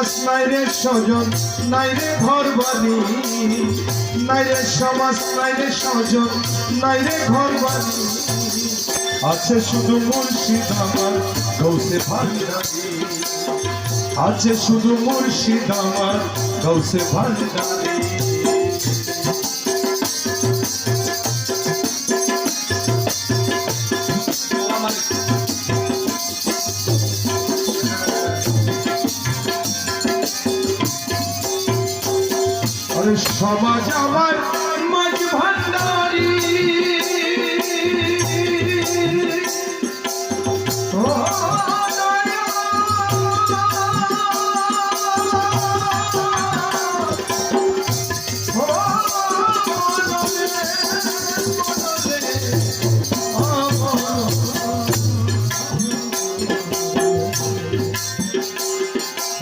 সমাজ নাই রে স্বজন নাই রে ঘর বাড়ি, নাই রে সমাজ নাই রে স্বজন নাই রে ঘর বাড়ি, আছে শুধু মুর্শিদ আমার গৌসে ভান্ডারি, আছে শুধু মুর্শিদ আমার গৌসে ভান্ডারি। সমাজ আমার মাঝ ভান্ডারি,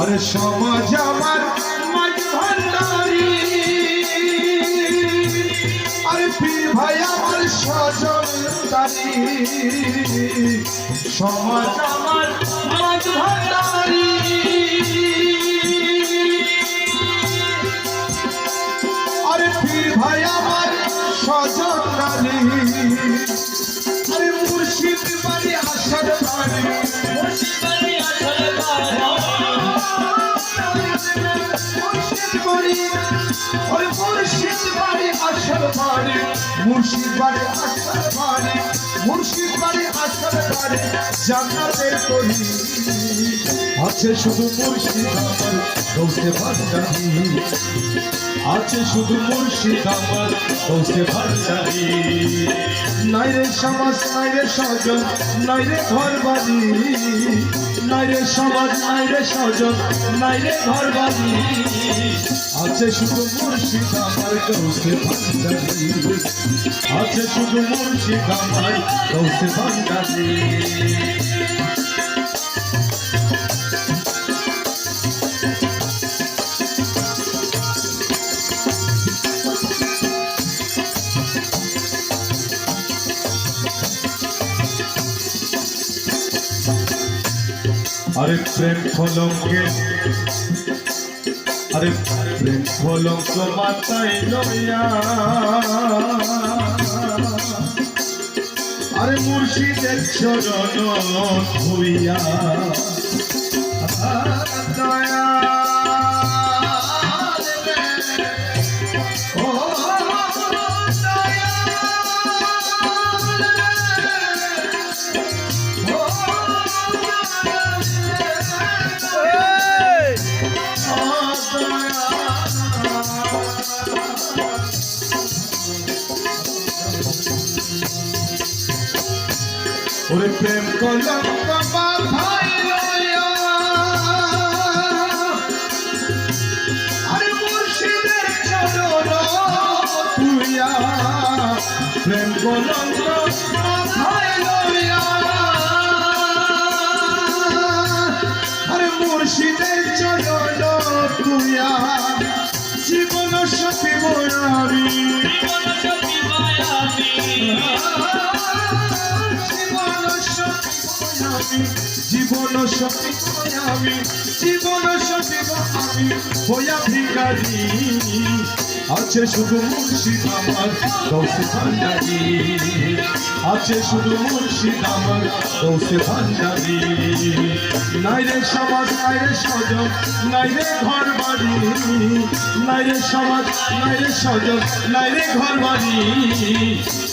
আরে সমাজ আমার মাঝ ভান্ডারি, আরে পীর ভাই আমার স্বজন দারি, সমাজ আমার মাঝ ভান্ডারি, আরে পীর ভাই আমার স্বজন দারি, আরে মুর্শিদ বাড়ি আসার বাড়ি, মুর্শিদ বাড়ি আসার বাড়ি, মুর্শিদ বাড়ি আসার বাড়ি, মুর্শিদ বাড়ি আসার বাড়ি, মুর্শিদ বাড়ি আসার বাড়ি জান্নাতের তরি, আছে শুধু মুর্শিদ আমার গৌসে ভান্ডারি, আছে শুধু মুর্শিদ আমার গৌসে ভান্ডারি, নাই রে সমাজ নাই রে স্বজন নাই রে ঘর বাড়ি, নাই রে সমাজ নাই রে স্বজন নাই রে ঘর বাড়ি, আছে শুধু মুর্শিদ আমার গৌসে ভান্ডারি, আছে শুধু মুর্শিদ আমার গৌসে ভান্ডারি। আরে প্রেম কলঙ্কে, আরে প্রেম কলঙ্ক মাথায় লইয়া, আরে মুর্শিদের চরণ ধুইয়া, দয়া ওরে প্রেম কলঙ্ক মাথায় লইয়া, আরে মুর্শিদের চরণ ধুইয়া, প্রেম কলঙ্ক মাথায় লইয়া, আরে মুর্শিদের চরণ ধুইয়া, জীবন সখী বয়াবি, জীবন সখী বয়াবি, জীবন সখী আমি, জীবন সখী আমি হইয়া ভিখারি, আছে শুধু মুর্শিদ আমার গৌসে ভান্ডারি, আছে শুধু মুর্শিদ আমার গৌসে ভান্ডারি, নাই রে সমাজ নাই রে স্বজন নাই রে ঘর বাড়ি, নাই রে সমাজ নাই রে স্বজন নাই রে ঘর বাড়ি,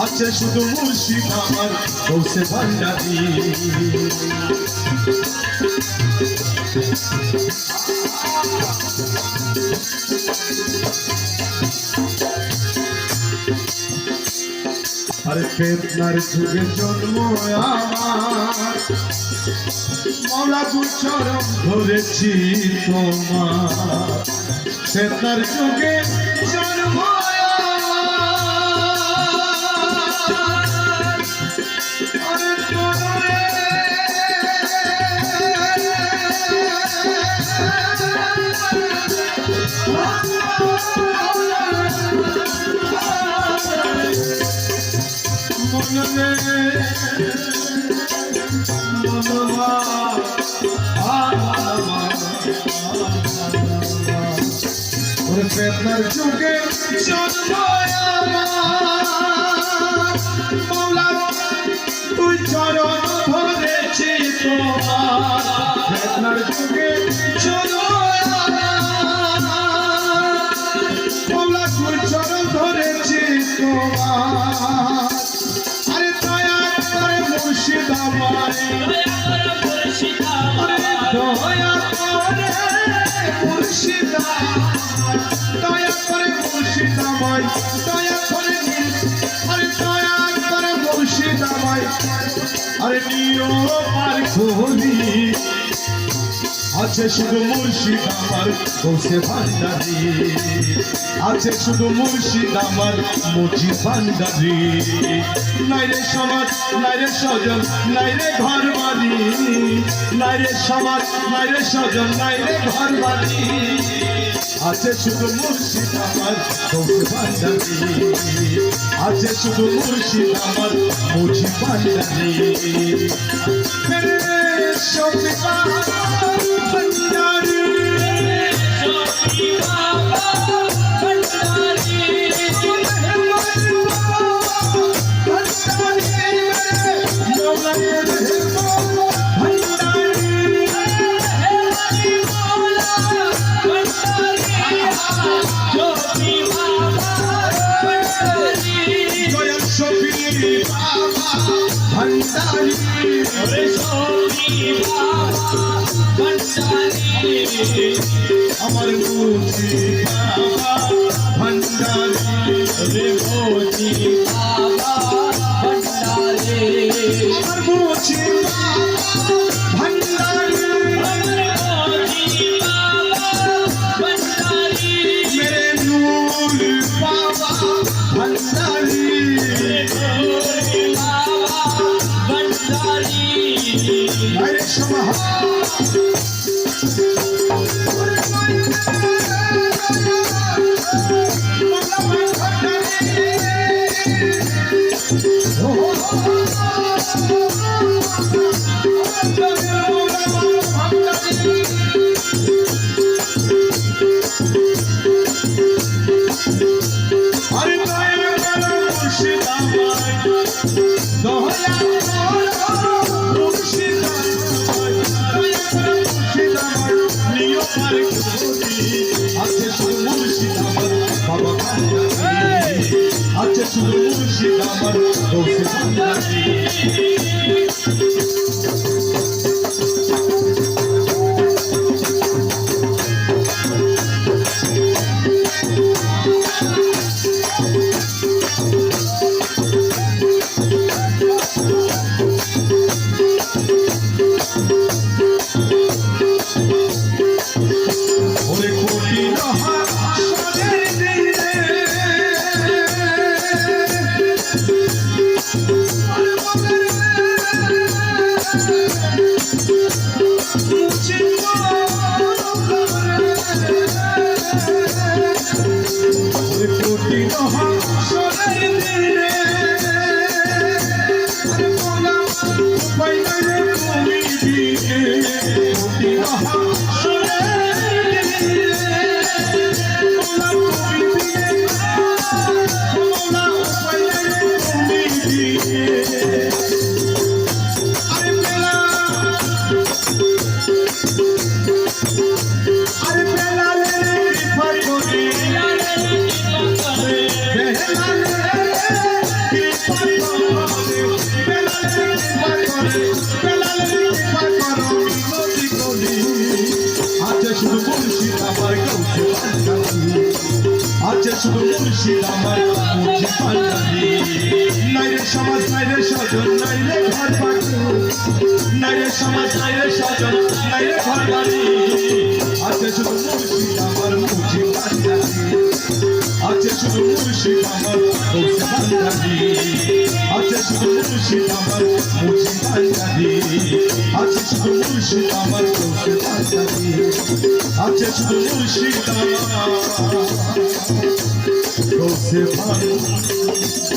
আছে শুধু মুর্শিদ আমার গৌসে ভান্ডারি। আরে ফেতনার যুগে জন্ম আমার, মওলা দুচরণ ধরেছি তোমার, ফেতনার যুগে জন্ম ফেতনার যুগে জন্ম আমার মাওলা তুই চরণ ধরেছি তোমার ফেতনার যুগে জন্ম মাওলা তুই চরণ ধরেছি তোমার আরে দয়া করে মুর্শিদ আমারে দয়া করে মুর্শিদ দয়া করে মুর্শিদ আমায় দয়া করে আরে দয়া করে মুর্শিদ আমায় আরে নিও পার খোলি আছে শুধু মুর্শিদ আমার গৌসে ভান্ডারি আছে শুধু মুর্শিদ আমার মুজি ভান্ডারি নাই রে সমাজ নাই রে স্বজন নাই রে ঘর বাড়ি নাই রে সমাজ নাই রে স্বজন নাই রে ঘর বাড়ি আছে শুধু মুর্শিদ আমার গৌসে ভান্ডারি আছে শুধু মুর্শিদ আমার মুজি ভান্ডারি भंडारी ज्योति बाबा भंडारी আমার মুজি বাবা ভন্ডারি রে মুজি বাবা ভন্ডারি আমার মুজি বাবা ভন্ডারি আমার মুজি বাবা ভন্ডারি মেরে নূর বাবা ভন্ডারি মুজি বাবা ভন্ডারি আরে সমা শুধু মুর্শিদ আমার গৌসে ভান্ডারি ওরে কোটি রহা সোনের দিনে আছে শুধু মুর্শিদ আমার মুজি ভান্ডারি নাই রে সমাজ নাই রে স্বজন নাই রে ঘর বাড়ি নাই রে সমাজ নাই রে স্বজন নাই রে ঘর বাড়ি আছে শুধু মুর্শিদ আমার মুজি ভান্ডারি আছে শুধু মুর্শিদ আমার গৌসে ভান্ডারি আছে শুধু মুর্শিদ আমার মুজি ভান্ডারি আছে শুধু মুর্শিদ আমার গৌসে ভান্ডারি আছে শুধু মুর্শিদ আমার গৌসে ভান্ডারি